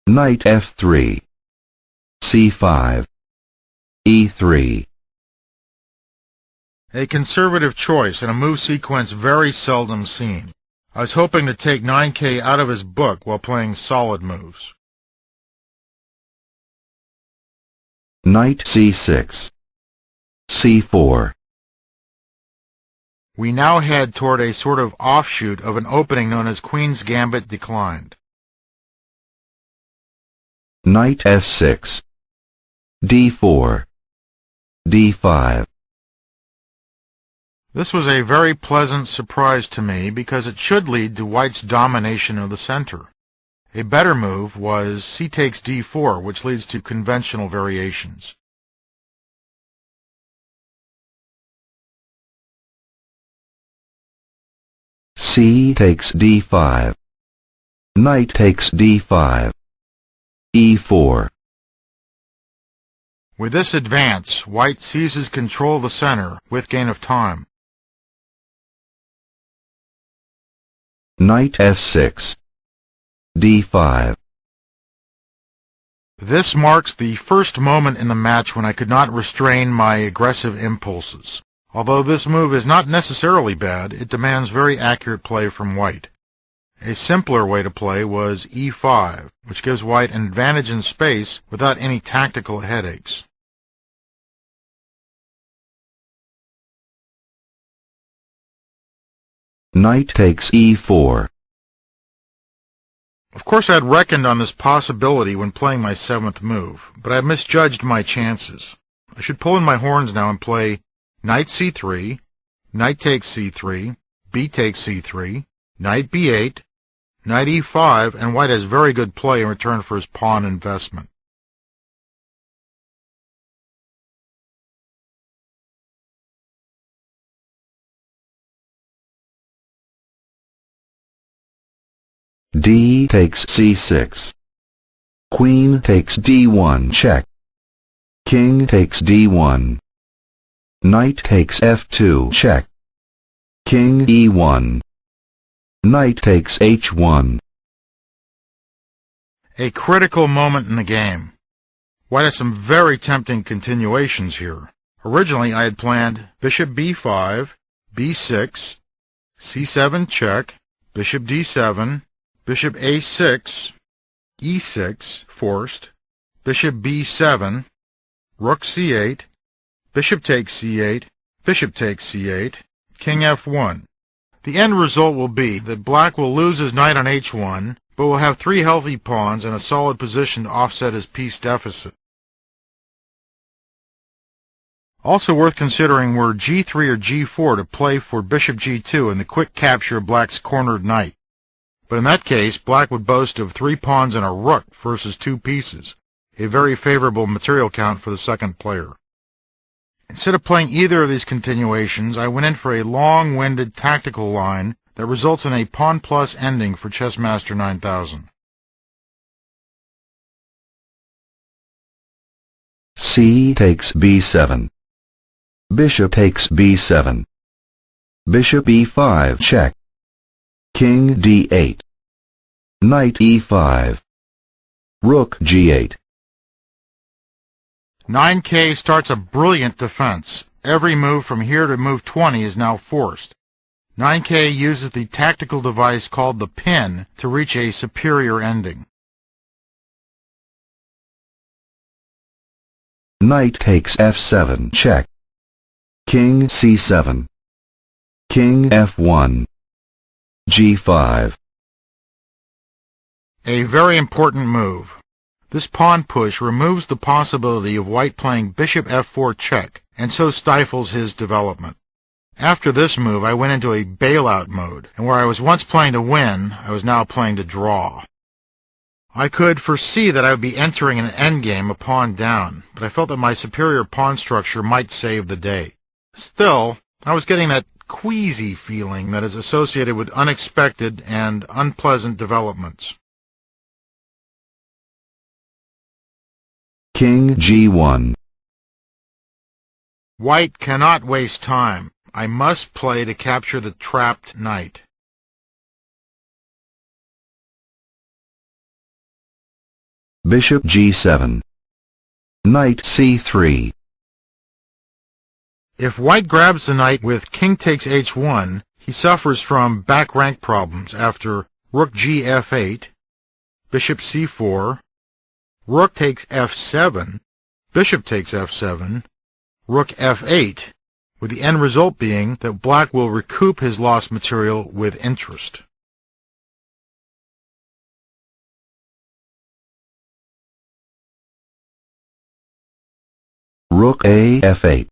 Knight f3, c5, e3. A conservative choice and a move sequence very seldom seen. I was hoping to take 9K out of his book while playing solid moves. Knight c6, c4. We now head toward a sort of offshoot of an opening known as Queen's Gambit declined. Knight f6, d4, d5. This was a very pleasant surprise to me because it should lead to White's domination of the center. A better move was c takes d4, which leads to conventional variations. C takes d5. Knight takes d5. e4. With this advance, White seizes control of the center with gain of time. Knight f6, d5. This marks the first moment in the match when I could not restrain my aggressive impulses. Although this move is not necessarily bad, it demands very accurate play from White. A simpler way to play was e5, which gives White an advantage in space without any tactical headaches. Knight takes e4. Of course, I had reckoned on this possibility when playing my seventh move, but I misjudged my chances. I should pull in my horns now and play Knight c3, Knight takes c3, b takes c3, Knight b8, Knight e5, and White has very good play in return for his pawn investment. D takes c6. Queen takes d1 check. King takes d1. Knight takes f2 check. King e1. Knight takes h1. A critical moment in the game. White has some very tempting continuations here. Originally, I had planned bishop b5, b6, c7 check, bishop d7, bishop a6, e6 forced, bishop b7, rook c8, bishop takes c8, bishop takes c8, king f1. The end result will be that Black will lose his knight on h1, but will have three healthy pawns and a solid position to offset his piece deficit. Also worth considering were g3 or g4 to play for bishop g2 and the quick capture of Black's cornered knight. But in that case, Black would boast of 3 pawns and a rook versus 2 pieces, a very favorable material count for the second player. Instead of playing either of these continuations, I went in for a long-winded tactical line that results in a pawn-plus ending for ChessMaster 9000. C takes b7. Bishop takes b7. Bishop e5 check. King d8. Knight e5. Rook g8. 9K starts a brilliant defense. Every move from here to move 20 is now forced. 9K uses the tactical device called the pin to reach a superior ending. Knight takes f7 check. King c7. King f1. g5. A very important move. This pawn push removes the possibility of White playing bishop f4 check, and so stifles his development. After this move, I went into a bailout mode, and where I was once playing to win, I was now playing to draw. I could foresee that I would be entering an endgame a pawn down, but I felt that my superior pawn structure might save the day. Still, I was getting that queasy feeling that is associated with unexpected and unpleasant developments. King g1. White cannot waste time. I must play to capture the trapped knight. Bishop G7. Knight C3. If white grabs the knight with king takes h1, he suffers from back rank problems after rook g f8, bishop c4, rook takes f7, bishop takes f7, rook f8, with the end result being that black will recoup his lost material with interest. Rook A f8.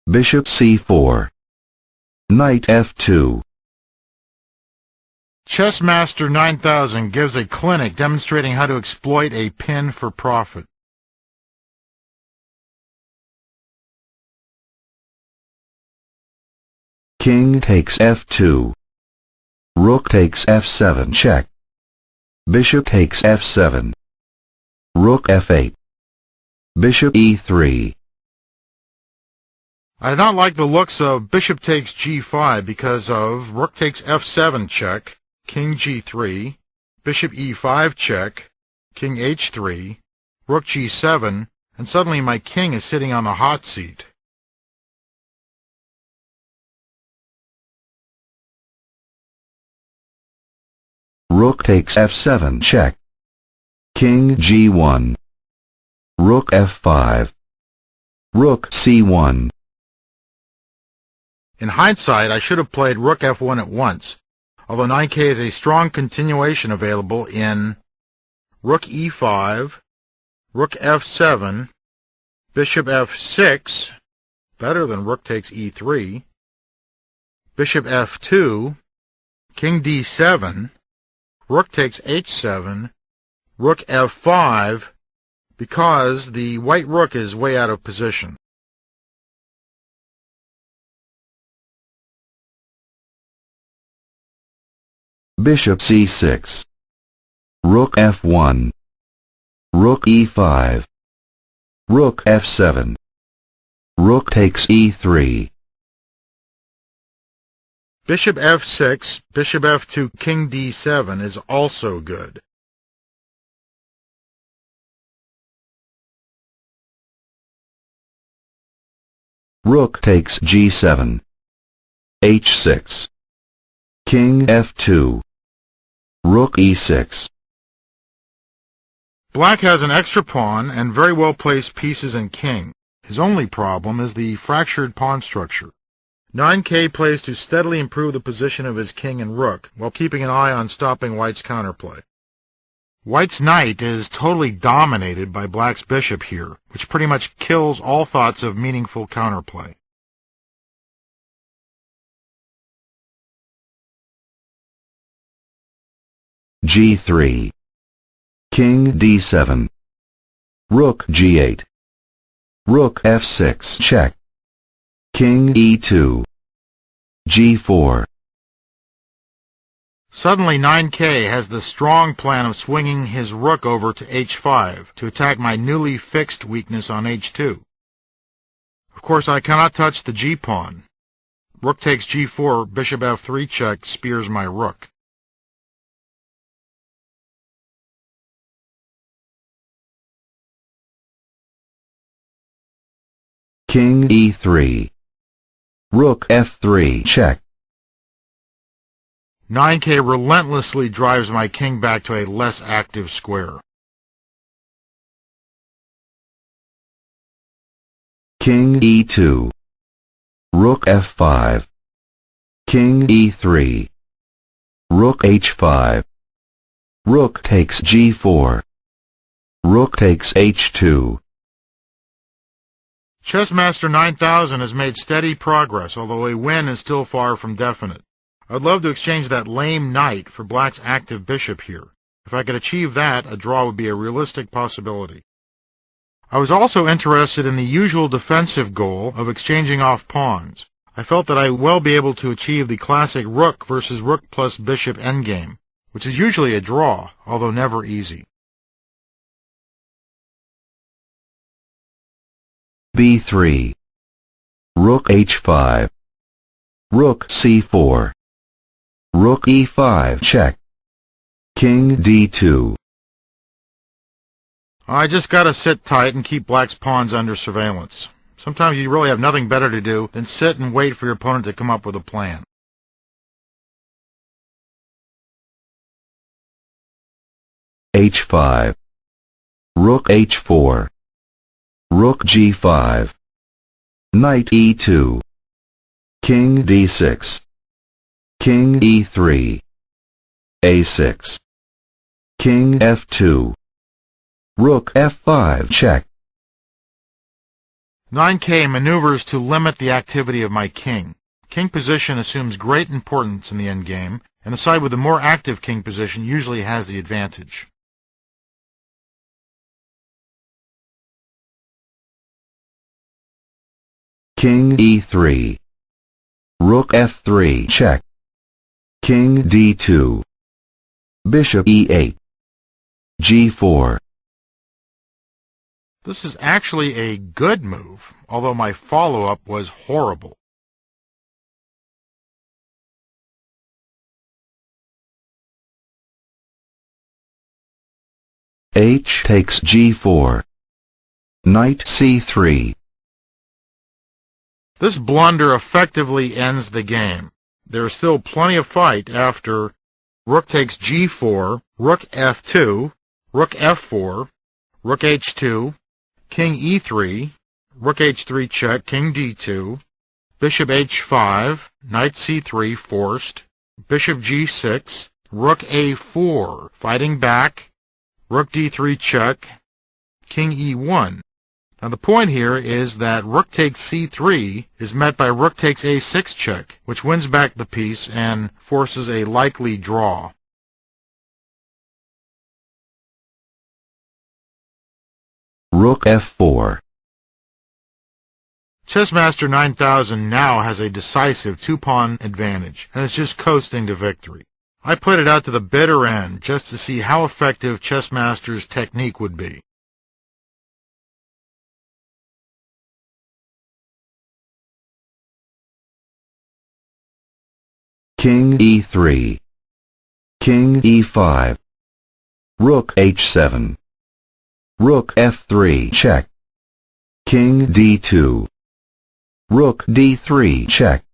Bishop c4. Knight f2. ChessMaster 9000 gives a clinic demonstrating how to exploit a pin for profit. King takes f2. Rook takes f7 check. Bishop takes f7. Rook f8. Bishop e3. I do not like the looks of bishop takes g5 because of rook takes f7 check, king g3, bishop e5 check, king h3, rook g7, and suddenly my king is sitting on the hot seat. Rook takes f7 check. King g1. Rook f5. Rook c1. In hindsight, I should have played rook f1 at once, although 9k is a strong continuation available in rook e5, rook f7, bishop f6, better than rook takes e3, bishop f2, king d7, rook takes h7, rook f5, because the white rook is way out of position. Bishop c6. Rook f1. Rook e5. Rook f7. Rook takes e3. Bishop f6, bishop f2, king d7 is also good. Rook takes g7. h6. King f2. Rook e6. Black has an extra pawn and very well placed pieces and king. His only problem is the fractured pawn structure. 9k plays to steadily improve the position of his king and rook, while keeping an eye on stopping white's counterplay. White's knight is totally dominated by black's bishop here, which pretty much kills all thoughts of meaningful counterplay. g3. King d7. Rook g8. Rook f6 check. King e2. g4. Suddenly 9k has the strong plan of swinging his rook over to h5 to attack my newly fixed weakness on h2. Of course, I cannot touch the g-pawn. Rook takes g4, bishop f3 check spears my rook. King e3. Rook f3 check. 9k relentlessly drives my king back to a less active square. King e2. Rook f5. King e3. Rook h5. Rook takes g4. Rook takes h2. ChessMaster 9000 has made steady progress, although a win is still far from definite. I'd love to exchange that lame knight for black's active bishop here. If I could achieve that, a draw would be a realistic possibility. I was also interested in the usual defensive goal of exchanging off pawns. I felt that I would well be able to achieve the classic rook versus rook plus bishop endgame, which is usually a draw, although never easy. b3. Rook h5. Rook c4. Rook e5 check. King d2. I just gotta sit tight and keep black's pawns under surveillance. Sometimes you really have nothing better to do than sit and wait for your opponent to come up with a plan. H5. Rook H4. Rook G5. Knight E2. King D6. King E3. A6. King F2. Rook F5 check. 9K maneuvers to limit the activity of my king. King position assumes great importance in the endgame, and the side with the more active king position usually has the advantage. King E3. Rook F3 check. King D2. Bishop E8. G4. This is actually a good move, although my follow-up was horrible. H takes G4. Knight C3. This blunder effectively ends the game. There is still plenty of fight after rook takes G4, rook F2, rook F4, rook H2, King E3, rook H3 check, King D2, Bishop H5, Knight C3 forced, Bishop G6, Rook A4 fighting back, Rook D3 check, King E1. Now the point here is that Rook takes C3 is met by Rook takes A6 check, which wins back the piece and forces a likely draw. Rook F4. ChessMaster 9000 now has a decisive two-pawn advantage, and is just coasting to victory. I played it out to the bitter end just to see how effective ChessMaster's technique would be. King E3. King E5. Rook H7. Rook F3 check. King D2. Rook D3 check.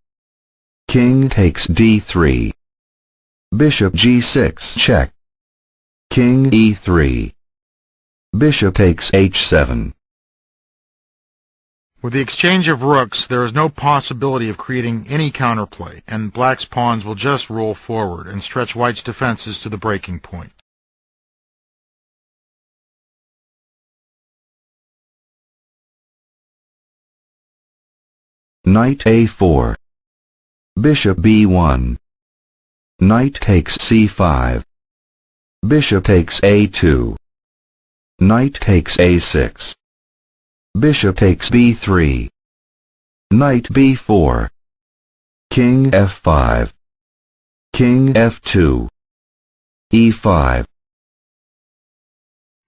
King takes D3. Bishop G6 check. King E3. Bishop takes H7. With the exchange of rooks, there is no possibility of creating any counterplay, and black's pawns will just roll forward and stretch white's defenses to the breaking point. Knight A4. Bishop B1. Knight takes C5. Bishop takes A2. Knight takes A6. Bishop takes B3. Knight B4. King F5. King F2. E5.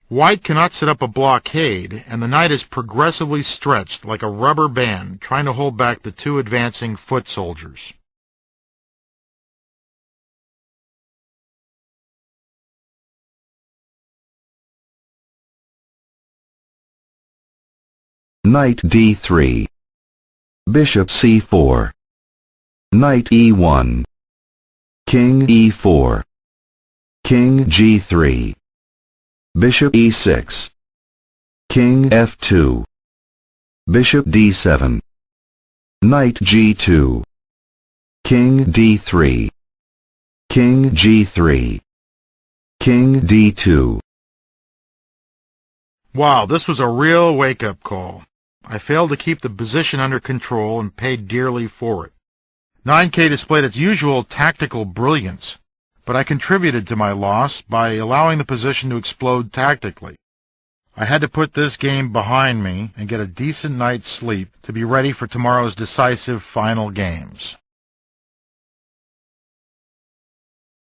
White cannot set up a blockade, and the knight is progressively stretched like a rubber band, trying to hold back the two advancing foot soldiers. Knight D3. Bishop C4. Knight E1. King E4. King G3. Bishop E6. King F2. Bishop D7. Knight G2. King D3. King G3. King D2. Wow, this was a real wake-up call. I failed to keep the position under control and paid dearly for it. 9K displayed its usual tactical brilliance, but I contributed to my loss by allowing the position to explode tactically. I had to put this game behind me and get a decent night's sleep to be ready for tomorrow's decisive final games.